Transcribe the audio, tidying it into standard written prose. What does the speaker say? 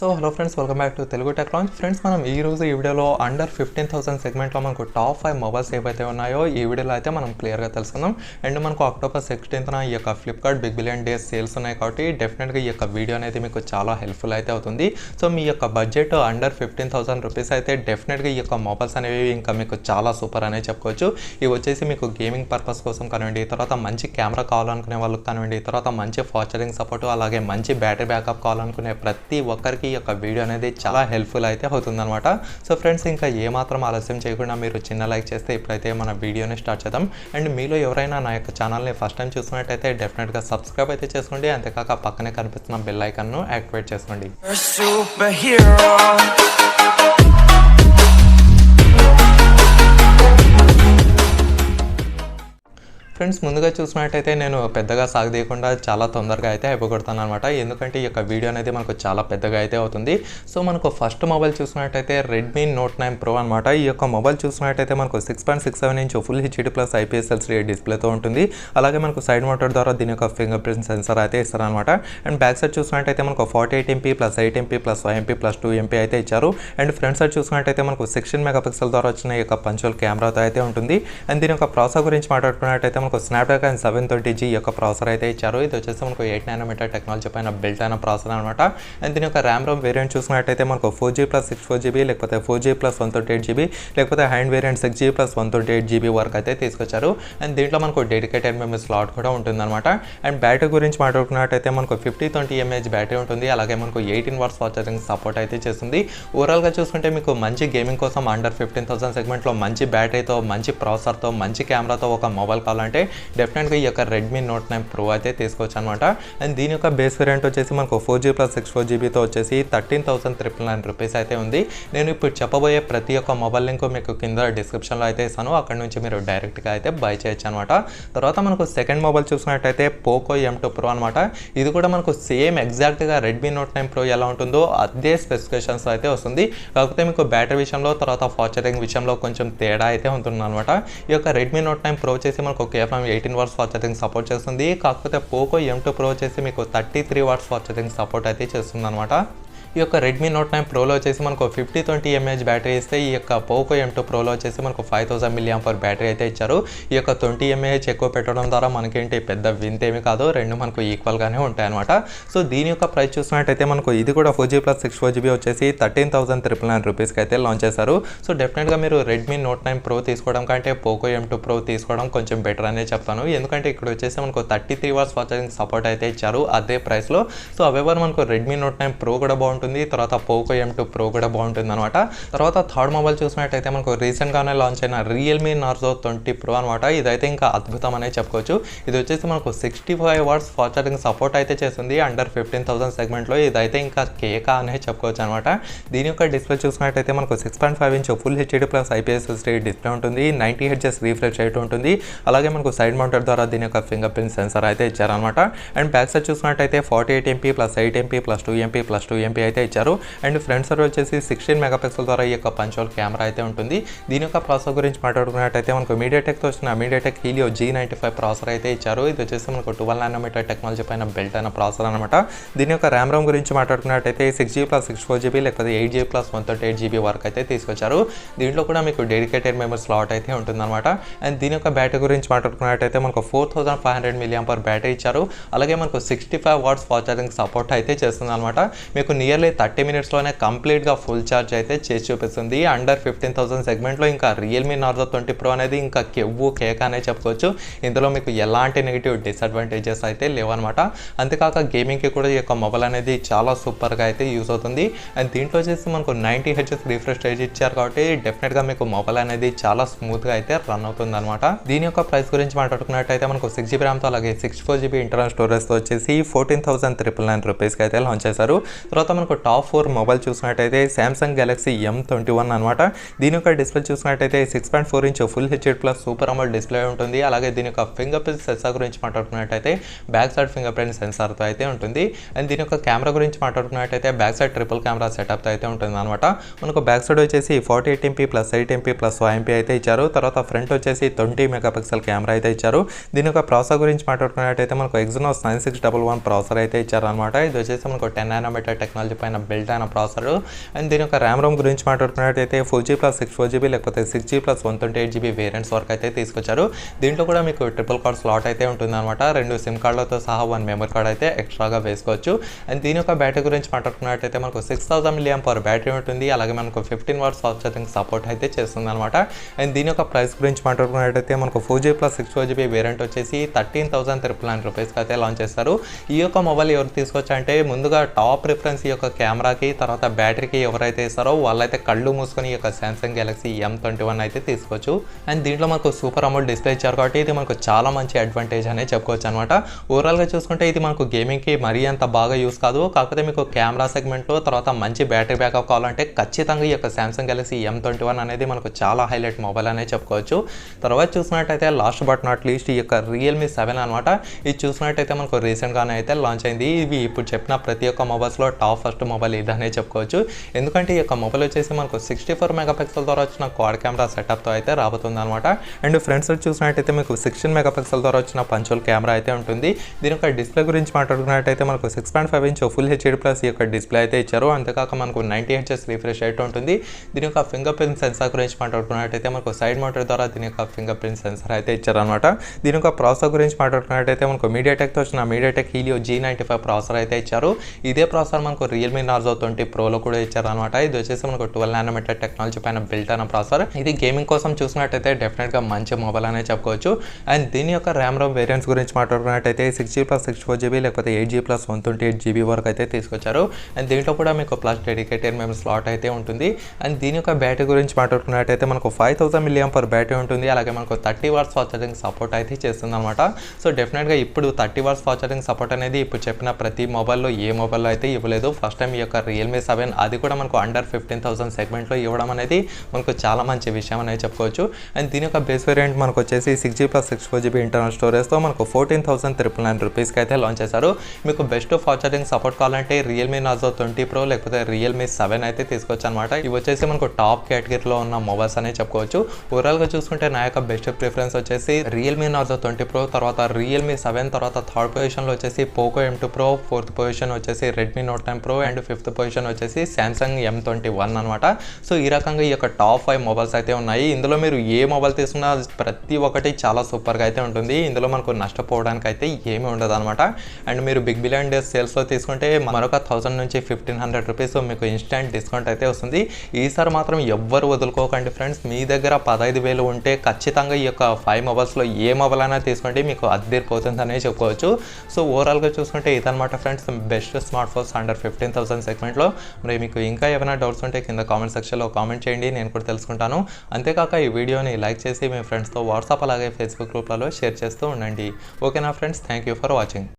So hello friends, welcome back to Telugu tech launch. Friends, మనం ఈ రోజు ఈ వీడియోలో అండర్ 15,000 సెగ్మెంట్లో మనకు టాప్ 5 మొబైల్స్ ఏవైతే ఉన్నాయో ఈ వీడియోలో అయితే మనం క్లియర్గా తెలుసుకుందాం. అండ్ మనకు అక్టోబర్ 16th ఈ యొక్క Flipkart big billion days sales ఉన్నాయి కాబట్టి డెఫినెట్గా ఈ యొక్క వీడియో అనేది మీకు చాలా హెల్ప్ఫుల్ అయితే అవుతుంది. సో మీ యొక్క బడ్జెట్ అండర్ 15,000 రూపీస్ అయితే డెఫినెట్గా ఈ యొక్క మొబైల్స్ అనేవి ఇంకా మీకు చాలా సూపర్ అనే చెప్పుకోవచ్చు. ఇవి వచ్చేసి మీకు గేమింగ్ పర్పస్ కోసం కానివ్వండి, తర్వాత మంచి కెమెరా కావాలనుకునే వాళ్ళకి కానివ్వండి, తర్వాత మంచి ఫాస్ట్ ఛార్జింగ్ సపోర్ట్, అలాగే మంచి బ్యాటరీ బ్యాకప్ కావాలనుకునే ప్రతి ఒక్కరికి ఈ యొక్క వీడియో అనేది చాలా హెల్ప్ఫుల్ అయితే అవుతుందన్నమాట. సో ఫ్రెండ్స్, ఇంకా ఏమాత్రం ఆలస్యం చేయకుండా మీరు చిన్న లైక్ చేస్తే ఇప్పుడైతే మన వీడియోని స్టార్ట్ చేద్దాం. అండ్ మీలో ఎవరైనా నా యొక్క ఛానల్ని ఫస్ట్ టైం చూస్తున్నట్టయితే డెఫినెట్గా సబ్స్క్రైబ్ అయితే చేసుకోండి. అంతేకాక పక్కనే కనిపిస్తున్న బెల్ ఐకాన్ను యాక్టివేట్ చేసుకోండి. ఫ్రెండ్స్, ముందుగా చూసినట్టయితే నేను పెద్దగా సాగదీయకుండా చాలా తొందరగా అయితే అయిపోగొడతాను అనమాట. ఎందుకంటే ఈ యొక్క వీడియో అనేది మనకు చాలా పెద్దగా అయితే అవుతుంది. సో మనకు ఫస్ట్ మొబైల్ చూసినట్టయితే రెడ్మీ నోట్ 9 ప్రో అనమాట. ఈ యొక్క మొబైల్ చూసినట్టయితే మనకు 6.67 inch full HD plus IPS LCD డిస్ప్లేతో ఉంటుంది. అలాగే మనకు సైడ్ మోటార్ ద్వారా దీని యొక్క ఫింగర్ ప్రింట్ సెన్సర్ అయితే ఇస్తారనమాట. అండ్ బ్యాక్ సైడ్ చూసినట్టయితే మనకు 48MP + 8MP + 5MP + 2MP అయితే ఇచ్చారు. అండ్ ఫ్రంట్ సైడ్ చూసినట్టయితే మనకు 16 మెగాపిక్సెల్ ద్వారా వచ్చిన ఈ యొక్క పంచువల్ కెమెరాతో అయితే ఉంటుంది. అండ్ దీని యొక్క ప్రాసెసర్ గురించి మాట్లాడుకున్నట్టయితే స్నాప్డ్రాగన్ 730G యొక్క ప్రాసెసర్ అయితే ఇచ్చారు. ఇది వచ్చేసి మనకు 8nm టెక్నాలజీ పైన బిల్ట్ అయిన ప్రాసెసర్ అనమాట. అండ్ దీని యొక్క ర్యామ్ రోమ్ వేరియంట్ చూసినట్టయితే మనకు 4G + 64GB, లేకపోతే 4G + 128GB, లేకపోతే హ్యాండ్ వేరియంట్ 6G + 128GB వరకు అయితే తీసుకొచ్చారు. అండ్ దీంట్లో మనకు డెడికేటెడ్ మెమరీ స్లాట్ కూడా ఉంటుందన్నమాట. అండ్ బ్యాటరీ గురించి మాట్లాడుకున్నట్టయితే మనకు 5020 mAh బ్యాటరీ ఉంటుంది. అలాగే మనకు 18 watts ఫాస్ట్ ఛార్జింగ్ సపోర్ట్ అయితే చేస్తుంది. ఓవరాల్గా చూసుకుంటే మీకు మంచి గేమింగ్ కోసం అండర్ 15,000 సెగ్మెంట్లో మంచి బ్యాటరీతో, మంచి ప్రాసెసర్తో, మంచి కెమెరాతో ఒక మొబైల్ కావాలంటే డెఫినెట్గా ఈ యొక్క రెడ్మీ నోట్ 9 ప్రో అయితే తీసుకోవచ్చు అనమాట. అండ్ దీని యొక్క బేస్ వేరియంట్ వచ్చేసి మనకు 4G + 64GBతో వచ్చేసి 13,999 రూపీస్ అయితే ఉంది. నేను ఇప్పుడు చెప్పబోయే ప్రతి ఒక్క మొబైల్ లింక్ మీకు కింద డిస్క్రిప్షన్లో అయితే ఇస్తాను. అక్కడ నుంచి మీరు డైరెక్ట్గా అయితే బై చేయొచ్చు అనమాట. తర్వాత మనకు సెకండ్ మొబైల్ చూసినట్టయితే పోకో M2 ప్రో అనమాట. ఇది కూడా మనకు సేమ్ ఎగ్జాక్ట్గా రెడ్మీ నోట్ 9 ప్రో ఎలా ఉంటుందో అదే స్పెసిఫికేషన్స్ అయితే వస్తుంది. కాకపోతే మీకు బ్యాటరీ విషయంలో, తర్వాత ఫాస్ట్ ఛార్జింగ్ విషయంలో కొంచెం తేడా అయితే ఉంటుంది అనమాట. ఈ యొక్క రెడ్మీ నోట్ 9 ప్రో వచ్చేసి మనకు కేవలం 18 watts ఫాస్ట్ ఛార్జింగ్ సపోర్ట్ చేస్తుంది. కాకపోతే పోకో M2 ప్రో వచ్చేసి మీకు 33 watts ఫాస్ట్ ఛార్జింగ్ సపోర్ట్ అయితే చేస్తుంది అనమాట. ఈ యొక్క రెడ్మీ నోట్ 9 ప్రోలో వచ్చేసి మనకు 5020 mAh బ్యాటరీ ఇస్తే, ఈ యొక్క పోకో M2 ప్రోలో వచ్చేసి మనకు 5000 mAh బ్యాటరీ అయితే ఇచ్చారు. ఈ యొక్క 20 mAh ఎక్కువ పెట్టడం ద్వారా మనకేంటి పెద్ద వింతేమి కాదు, రెండు మనకు ఈక్వల్గానే ఉంటాయన్నమాట. సో దీని యొక్క ప్రైస్ చూసినట్టయితే మనకు ఇది కూడా 4G + 64GB వచ్చేసి 13,999 రూపీస్కి అయితే లాంచ్ చేశారు. సో డెఫినెట్గా మీరు రెడ్మీ నోట్ 9 ప్రో తీసుకోవడం కంటే పోకో M2 ప్రో తీసుకోవడం కొంచెం బెటర్ అనే చెప్తాను. ఎందుకంటే ఇక్కడ వచ్చేసి మనకు 33 watts ఫాస్ట్ ఛార్జింగ్ సపోర్ట్ అయితే ఇచ్చారు అదే ప్రైస్లో. సో అవేవర్ మనకు రెడ్మీ నోట్ 9 ప్రో కూడా బాగుంటుంది, తర్వాత పోకో M2 ప్రో కూడా బాగుంటుంది అనమాట. తర్వాత థర్డ్ మొబైల్ చూసినట్టయితే మనకు రీసెంట్గానే లాంచ్ అయిన రియల్మీ నార్జో 20 ప్రో అనమాట. ఇదైతే ఇంకా అద్భుతం అనే చెప్పుకోవచ్చు. ఇది వచ్చేసి మనకు 65 watts ఫాస్ట్ ఛార్జింగ్ సపోర్ట్ అయితే చేస్తుంది అండర్ 15,000 సెగ్మెంట్లో. ఇదైతే ఇంకా కేక అనే చెప్పుకోవచ్చు అనమాట. దీని యొక్క డిస్ప్లే చూసినట్టయితే మనకు 6.5 inch full HD plus IPS LCD display ఉంటుంది. 90 Hz రిఫ్రెష్ రేట్ ఉంటుంది. అలాగే మనకు సైడ్ మౌంటర్ ద్వారా దీని యొక్క ఫింగర్ ప్రింట్ సెన్సర్ అయితే ఇచ్చారనమాట. అండ్ బ్యాక్ సైడ్ చూసినట్టయితే 48MP + 8MP + 2MP + 2MP అయితే ఇచ్చారు. అండ్ ఫ్రంట్ సైడ్ వచ్చేసి 16 మెగాపిక్సెల్ ద్వారా ఈ యొక్క పంచువల్ కెమెరా అయితే ఉంటుంది. దీని యొక్క ప్రాసెసర్ గురించి మాట్లాడుకున్నట్టయితే మనకు మీడియాటెక్తో వచ్చిన మీడియాటెక్ హీలియో G95 ప్రాసెసర్ అయితే ఇచ్చారు. ఇది వచ్చేసి మనకు 12nm టెక్నాలజీ పైన బిల్ట్ అయిన ప్రాసెసర్ అనమాట. దీని యొక్క ర్యామ్ రోమ్ గురించి మాట్లాడుకున్నట్టయితే 6G + 64GB, లేకపోతే 8G + 128GB వరకు అయితే తీసుకొచ్చారు. దీంట్లో కూడా మీకు డెడికేటెడ్ మెమరీ స్లాట్ అయితే ఉంటుందన్నమాట. అండ్ దీని యొక్క బ్యాటరీ గురించి మాట్లాడుకున్నట్టయితే మనకు 4500 mAh బ్యాటరీ ఇచ్చారు. అలాగే మనకు 65 watts ఫాస్ట్ ఛార్జింగ్ సపోర్ట్ అయితే చేస్తుంది అనమాట. మీకు నియర్లీ 30 minutesలోనే కంప్లీట్గా ఫుల్ ఛార్జ్ అయితే చేసి చూపిస్తుంది. అండర్ 15,000 సెగ్మెంట్లో ఇంకా రియల్మీ నార్జో 20 ప్రో అనేది ఇంకా 𝐏𝐿 అనే చెప్పుకోవచ్చు. ఇందులో మీకు ఎలాంటి నెగిటివ్ డిసడ్వాంటేజెస్ అయితే లేవన్నమాట. అంతేకాక గేమింగ్కి కూడా ఈ యొక్క మొబైల్ అనేది చాలా సూపర్గా అయితే యూస్ అవుతుంది. అండ్ దీంట్లో వచ్చేసి మనకు 90 Hz రిఫ్రెష్ రేట్ ఇచ్చారు కాబట్టి డెఫినెట్గా మీకు మొబైల్ అనేది చాలా స్మూత్గా అయితే రన్ అవుతుంది అనమాట. దీని యొక్క ప్రైస్ గురించి మాట్లాడుకున్నట్టయితే మనకు 6GB ర్యామ్తో అలాగే 64GB ఇంటర్నల్ స్టోరేజ్తో వచ్చేసి 14,999 రూపీస్కి అయితే లాంచ్ చేశారు. తర్వాత మనకు టాప్ 4 మొబైల్ చూసినట్టయితే సామ్సంగ్ గెలాక్సీ M21 అనమాట. దీని యొక్క డిస్ప్లే చూసినట్టయితే 6.4 inch full HD plus super AMOLED display ఉంటుంది. అలాగే దీని యొక్క ఫింగర్ ప్రింట్ సెన్సార్ గురించి మాట్లాడుకున్నట్టయితే బ్యాక్ సైడ్ ఫింగర్ ప్రింట్ సెన్సార్తో అయితే ఉంటుంది. అండ్ దీని యొక్క కెమెరా గురించి మాట్లాడుకున్నట్టయితే బ్యాక్ సైడ్ ట్రిపుల్ కెమెరా సెటప్తో అయితే ఉంటుంది అనమాట. మనకు బ్యాక్ సైడ్ వచ్చేసి 48MP + 8MP + 5MP అయితే ఇచ్చారు. తర్వాత ఫ్రంట్ వచ్చేసి 20 మెగాపిక్సెల్ కెమెరా అయితే ఇచ్చారు. దీని యొక్క ప్రాసెసర్ గురించి మాట్లాడుకున్నట్టయితే మనకు Exynos 9611 ప్రాసెసర్ అయితే ఇచ్చారనమాట. ఇది వచ్చేసి మనకు 10nm టెక్నాలజీ పైన బిల్ట్ అయిన ప్రాసెసర్. అండ్ దీని యొక్క ర్యామ్ రోమ్ గురించి మాట్లాడుకున్నట్టయితే 4G+64GB లేకపోతే 6G+128GB వేరియంట్స్ వరకు అయితే తీసుకొచ్చారు. దీంట్లో కూడా మీకు ట్రిపుల్ కార్డ్ స్లాట్ అయితే ఉంటుందన్నమాట. 2 సిమ్ కార్డులతో సహా 1 మెమరీ కార్డ్ అయితే ఎక్స్ట్రాగా వేసుకోవచ్చు. అండ్ దీని యొక్క బ్యాటరీ గురించి మాట్లాడుకున్నట్టయితే మనకు 6000 mAh బ్యాటరీ ఉంటుంది. అలాగే మనకు 15 watts ఫాస్ట్ ఛార్జింగ్ సపోర్ట్ అయితే చేస్తుంది అనమాట. అండ్ దీని యొక్క ప్రైస్ గురించి మాట్లాడుకున్నట్టయితే మనకు 4G+64GB వేరియంట్ వచ్చేసి 13,999 రూపీస్కి అయితే లాంచ్ చేస్తారు. ఈ యొక్క మొబైల్ ఎవరు తీసుకోవచ్చు అంటే ముందుగా టాప్ ప్రిఫరెన్స్ ఈ యొక్క కెమెరాకి, తర్వాత బ్యాటరీకి ఎవరైతే ఇస్తారో వాళ్ళైతే కళ్ళు మూసుకొని ఈ యొక్క సామ్సంగ్ గెలాక్సీ M31 అయితే తీసుకోవచ్చు. అండ్ దీంట్లో మనకు సూపర్ అమోల్డ్ డిస్ప్లే ఇచ్చారు కాబట్టి ఇది మనకు చాలా మంచి అడ్వాంటేజ్ అనే చెప్పుకోవచ్చు అనమాట. ఓవరాల్గా చూసుకుంటే ఇది మనకు గేమింగ్కి మరీ అంత బాగా యూస్ కాదు. కాకపోతే మీకు కెమెరా సెగ్మెంట్లో తర్వాత మంచి బ్యాటరీ బ్యాకప్ కావాలంటే ఖచ్చితంగా ఈ యొక్క సామ్సంగ్ గెలాక్సీ M31 అనేది మనకు చాలా హైలైట్ మొబైల్ అనే చెప్పుకోవచ్చు. తర్వాత చూసినట్టయితే లాస్ట్ బట్ నాట్ లీస్ట్ ఈ యొక్క రియల్మీ 7 అనమాట. ఇది చూసినట్టయితే మనకు రీసెంట్గానే అయితే లాంచ్ అయింది. ఇవి ఇప్పుడు చెప్పిన ప్రతి ఒక్క మొబైల్స్లో టాప్ ఫస్ట్ మొబైల్ ఇదనే చెప్పుకోవచ్చు. ఎందుకంటే ఈ యొక్క మొబైల్ వచ్చేసి మనకు 64 మెగాపిక్సెల్ ద్వారా వచ్చిన క్వాడ్ కెమెరా సెటప్తో అయితే రాబోతుంది అనమాట. అండ్ ఫ్రంట్స్ చూసినట్టయితే మీకు 16 మెగాపిక్సెల్ ద్వారా వచ్చిన పంచోల్ కెమెరా అయితే ఉంటుంది. దీని యొక్క డిస్ప్లే గురించి మాట్లాడుకున్నట్టయితే మనకు 6.5 ఇంచ్ ఫుల్ హెచ్డి+ ఈ యొక్క డిస్ప్లే అయితే ఇచ్చారు. అంతేకాక మనకు 90 Hz రిఫ్రెష్ రేట్ ఉంటుంది. దీని యొక్క ఫింగర్ ప్రింట్ సెన్సార్ గురించి మాట్లాడుకున్నట్టయితే మనకు సైడ్ మోటర్ ద్వారా దీని యొక్క ఫింగర్ ప్రింట్ సెన్సార్ అయితే ఇచ్చారనమాట. దీని యొక్క ప్రాసెసర్ గురించి మాట్లాడుకున్నట్టయితే మనకు మీడియాటెక్తో వచ్చిన మీడియాటెక్ హీలియో G95 ప్రాసెసర్ అయితే ఇచ్చారు. ఇదే ప్రాసెసర్ మనకు రియల్మీ నార్జో 20 ప్రోలో కూడా ఇచ్చారనమాట. ఇది వచ్చేసి మనకు 12 nm టెక్నాలజీ పైన బిల్ట్ అయిన ప్రాసెసర్. ఇది గేమింగ్ కోసం చూసినట్టయితే డెఫినెట్గా మంచి మొబైల్ అనే చెప్పుకోవచ్చు. అండ్ దీని యొక్క ర్యామ్ రోమ్ వేరియంట్స్ గురించి మాట్లాడుకున్నట్టయితే 6G+64GB లేకపోతే 8G+128GB వరకు అయితే తీసుకొచ్చారు. అండ్ దీంట్లో కూడా మీకు ప్లస్ డెడికేటెడ్ మెమరీ స్లాట్ అయితే ఉంటుంది. అండ్ దీని యొక్క బ్యాటరీ గురించి మాట్లాడుకున్నట్టయితే మనకు 5000 mAh బ్యాటరీ ఉంటుంది. అలాగే మనకు 30 watts ఫాస్ట్ ఛార్జింగ్ సపోర్ట్ అయితే చేస్తుంది అనమాట. సో డెఫినెట్గా ఇప్పుడు 30 watts ఫాస్ట్ ఛార్జింగ్ సపోర్ట్ అనేది ఇప్పుడు చెప్పిన ప్రతి మొబైల్లో ఏ మొబైల్లో అయితే ఇవ్వలేదు. ఫస్ట్ టైం ఈ యొక్క రియల్మీ 7 అది కూడా మనకు అండర్ 15,000 సెగ్మెంట్లో ఇవ్వడం అనేది మనకు చాలా మంచి విషయం అనేది చెప్పుకోవచ్చు. అండ్ దీని యొక్క బేస్ వేరియంట్ మనకు వచ్చేసి 6G+64GB ఇంటర్నల్ స్టోరేజ్తో మనకు 14,999 రూపీస్కి అయితే లాంచ్ చేశారు. మీకు బెస్ట్ ఫాస్ట్ ఛార్జింగ్ సపోర్ట్ కావాలంటే రియల్మీ నార్జో 20 ప్రో లేకపోతే రియల్మీ 7 అయితే తీసుకోవచ్చు అనమాట. ఇవి వచ్చేసి మనకు టాప్ కేటగిరీలో ఉన్న మొబైల్స్ అనే చెప్పుకోవచ్చు. ఓవరాల్గా చూసుకుంటే నా యొక్క బెస్ట్ ప్రిఫరెన్స్ వచ్చేసి రియల్మీ నార్జో 20 ప్రో, తర్వాత రియల్మీ 7, తర్వాత థర్డ్ పొజిషన్లో వచ్చేసి Poco M2 pro, fourth position వచ్చేసి Redmi Note 9 pro and fifth position వచ్చేసి సామ్సంగ్ M21 అనమాట. సో ఈ రకంగా ఈ యొక్క టాప్ 5 మొబైల్స్ అయితే ఉన్నాయి. ఇందులో మీరు ఏ మొబైల్ తీసుకున్నా ప్రతి ఒక్కటి చాలా సూపర్గా అయితే ఉంటుంది. ఇందులో మనకు నష్టపోవడానికి అయితే ఏమీ ఉండదు అనమాట. అండ్ మీరు బిగ్ బిలియన్ డేస్ సేల్స్లో తీసుకుంటే మరొక 1000 నుంచి 1500 రూపీస్ మీకు ఇన్స్టెంట్ డిస్కౌంట్ అయితే వస్తుంది. ఈసారి మాత్రం ఎవ్వరు వదులుకోకండి ఫ్రెండ్స్. మీ దగ్గర 15,000 ఉంటే ఖచ్చితంగా ఈ యొక్క 5 మొబైల్స్లో ఏ మొబైల్ అయినా తీసుకోండి, మీకు అద్దరిపోతుందనే చెప్పుకోవచ్చు. సో ఓవరాల్గా చూసుకుంటే ఇదనమాట friends best smart phones under 15,000 సెగ్మెంట్లో. మరి మీకు ఇంకా ఏమైనా డౌట్స్ ఉంటే కింద కామెంట్ సెక్షన్లో కామెంట్ చేయండి, నేను కూడా తెలుసుకుంటాను. అంతేకాక ఈ వీడియోని లైక్ చేసి మీ ఫ్రెండ్స్తో వాట్సాప్ అలాగే ఫేస్బుక్ గ్రూప్లలో షేర్ చేస్తూ ఉండండి. ఓకేనా friends, thank you for watching.